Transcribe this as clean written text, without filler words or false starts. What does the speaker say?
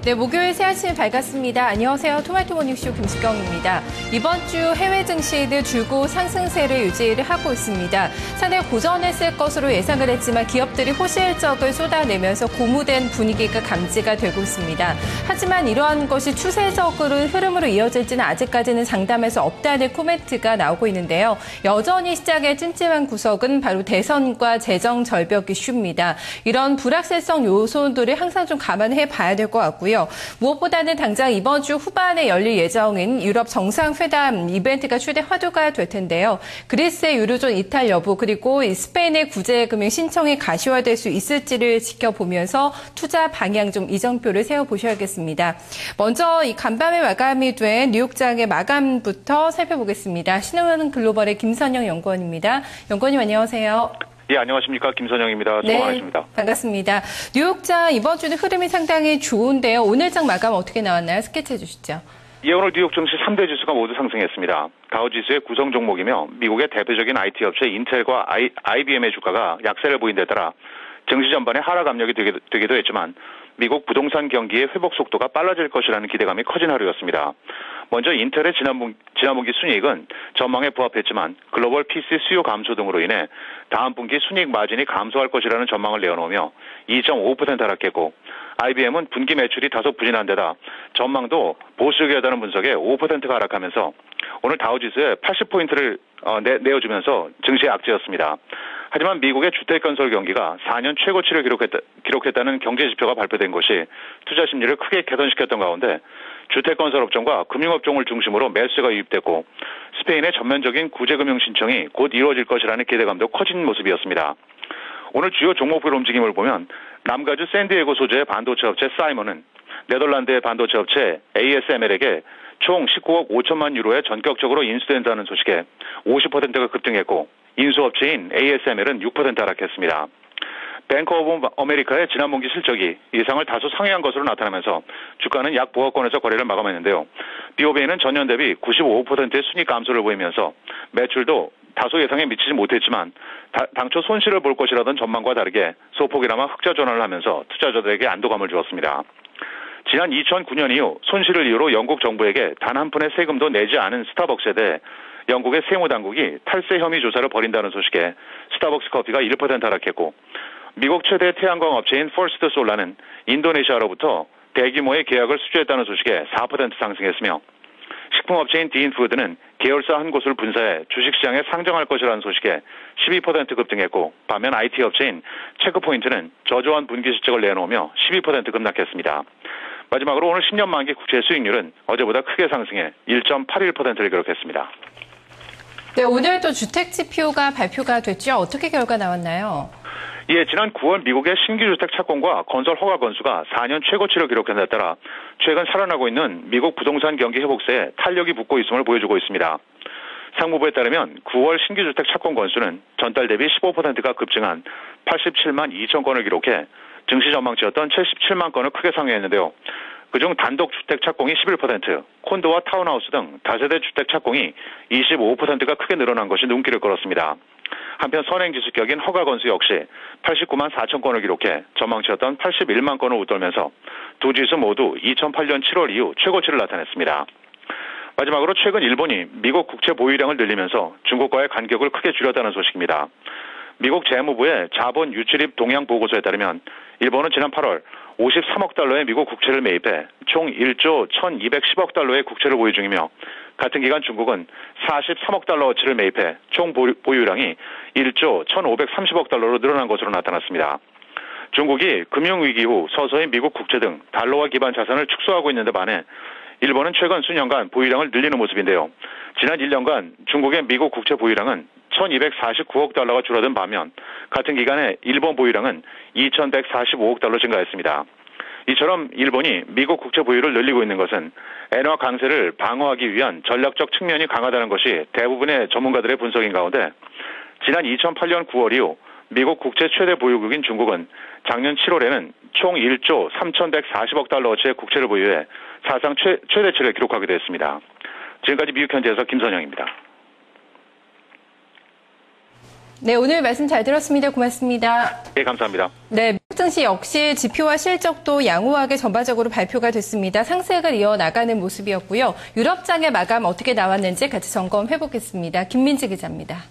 네, 목요일 새 아침 밝았습니다. 안녕하세요. 토마토 모닝쇼 김수경입니다. 이번 주 해외 증시는 줄곧 상승세를 유지를 하고 있습니다. 상당히 고전했을 것으로 예상을 했지만 기업들이 호실적을 쏟아내면서 고무된 분위기가 감지가 되고 있습니다. 하지만 이러한 것이 추세적으로 흐름으로 이어질지는 아직까지는 장담할 수 없다는 코멘트가 나오고 있는데요. 여전히 시장의 찜찜한 구석은 바로 대선과 재정 절벽 이슈입니다. 이런 불확실성 요소들을 항상 좀 감안해 봐야 될 것 같고요. 무엇보다는 당장 이번 주 후반에 열릴 예정인 유럽 정상회담 이벤트가 최대 화두가 될 텐데요. 그리스의 유로존 이탈 여부 그리고 스페인의 구제금융 신청이 가시화될 수 있을지를 지켜보면서 투자 방향 좀 이정표를 세워보셔야겠습니다. 먼저 이 간밤에 마감이 된 뉴욕장의 마감부터 살펴보겠습니다. 신흥은 글로벌의 김선영 연구원입니다. 연구원님 안녕하세요. 예, 안녕하십니까. 김선영입니다. 수고 많으십니다. 반갑습니다. 뉴욕장 이번 주는 흐름이 상당히 좋은데요. 오늘장 마감 어떻게 나왔나요? 스케치해 주시죠. 예, 오늘 뉴욕 증시 3대 지수가 모두 상승했습니다. 다우지수의 구성 종목이며 미국의 대표적인 IT 업체 인텔과 IBM의 주가가 약세를 보인 데 따라 증시 전반에 하락 압력이 되기도 했지만 미국 부동산 경기의 회복 속도가 빨라질 것이라는 기대감이 커진 하루였습니다. 먼저 인텔의 지난 분기 순이익은 전망에 부합했지만 글로벌 PC 수요 감소 등으로 인해 다음 분기 순이익 마진이 감소할 것이라는 전망을 내어놓으며 2.5% 하락했고 IBM은 분기 매출이 다소 부진한 데다 전망도 보수적이하다는 분석에 5%가 하락하면서 오늘 다우지수에 80포인트를 내어주면서 증시의 악재였습니다. 하지만 미국의 주택건설 경기가 4년 최고치를 기록했다는 경제지표가 발표된 것이 투자 심리를 크게 개선시켰던 가운데 주택건설 업종과 금융업종을 중심으로 매수가 유입됐고 스페인의 전면적인 구제금융 신청이 곧 이루어질 것이라는 기대감도 커진 모습이었습니다. 오늘 주요 종목별 움직임을 보면 남가주 샌디에고 소재의 반도체 업체 사이먼은 네덜란드의 반도체 업체 ASML에게 총 19억 5천만 유로에 전격적으로 인수된다는 소식에 50%가 급등했고 인수업체인 ASML은 6% 하락했습니다. 뱅크 오브 아메리카의 지난 분기 실적이 예상을 다소 상회한 것으로 나타나면서 주가는 약 보합권에서 거래를 마감했는데요. BOB는 전년 대비 95%의 순이익 감소를 보이면서 매출도 다소 예상에 미치지 못했지만 당초 손실을 볼 것이라던 전망과 다르게 소폭이나마 흑자 전환을 하면서 투자자들에게 안도감을 주었습니다. 지난 2009년 이후 손실을 이유로 영국 정부에게 단 한 푼의 세금도 내지 않은 스타벅스에 대해 영국의 세무당국이 탈세 혐의 조사를 벌인다는 소식에 스타벅스 커피가 1% 하락했고 미국 최대 태양광 업체인 퍼스트 솔라는 인도네시아로부터 대규모의 계약을 수주했다는 소식에 4% 상승했으며 식품업체인 디인푸드는 계열사 한 곳을 분사해 주식시장에 상장할 것이라는 소식에 12% 급등했고 반면 IT 업체인 체크포인트는 저조한 분기 실적을 내놓으며 12% 급락했습니다. 마지막으로 오늘 10년 만기 국채 수익률은 어제보다 크게 상승해 1.81%를 기록했습니다. 네, 오늘 또 주택 지표가 발표가 됐죠. 어떻게 결과 나왔나요? 예, 지난 9월 미국의 신규 주택 착공과 건설 허가 건수가 4년 최고치를 기록한 데 따라 최근 살아나고 있는 미국 부동산 경기 회복세에 탄력이 붙고 있음을 보여주고 있습니다. 상무부에 따르면 9월 신규 주택 착공 건수는 전달 대비 15%가 급증한 87만 2천 건을 기록해 증시 전망치였던 77만 건을 크게 상회했는데요. 그중 단독 주택 착공이 11%, 콘도와 타운하우스 등 다세대 주택 착공이 25%가 크게 늘어난 것이 눈길을 끌었습니다. 한편 선행지수격인 허가 건수 역시 89만 4천 건을 기록해 전망치였던 81만 건을 웃돌면서 두 지수 모두 2008년 7월 이후 최고치를 나타냈습니다. 마지막으로 최근 일본이 미국 국채 보유량을 늘리면서 중국과의 간격을 크게 줄였다는 소식입니다. 미국 재무부의 자본 유출입 동향 보고서에 따르면 일본은 지난 8월 53억 달러의 미국 국채를 매입해 총 1조 1210억 달러의 국채를 보유 중이며 같은 기간 중국은 43억 달러어치를 매입해 총 보유량이 1조 1530억 달러로 늘어난 것으로 나타났습니다. 중국이 금융위기 후 서서히 미국 국채 등 달러화 기반 자산을 축소하고 있는 데 반해 일본은 최근 수년간 보유량을 늘리는 모습인데요. 지난 1년간 중국의 미국 국채 보유량은 1249억 달러가 줄어든 반면 같은 기간에 일본 보유량은 2145억 달러 증가했습니다. 이처럼 일본이 미국 국채 보유를 늘리고 있는 것은 엔화 강세를 방어하기 위한 전략적 측면이 강하다는 것이 대부분의 전문가들의 분석인 가운데 지난 2008년 9월 이후 미국 국채 최대 보유국인 중국은 작년 7월에는 총 1조 3140억 달러어치의 국채를 보유해 사상 최대치를 기록하기도 했습니다. 지금까지 미국 현지에서 김선영입니다. 네, 오늘 말씀 잘 들었습니다. 고맙습니다. 네, 감사합니다. 네, 미국 증시 역시 지표와 실적도 양호하게 전반적으로 발표가 됐습니다. 상승을 이어나가는 모습이었고요. 유럽장의 마감 어떻게 나왔는지 같이 점검해 보겠습니다. 김민지 기자입니다.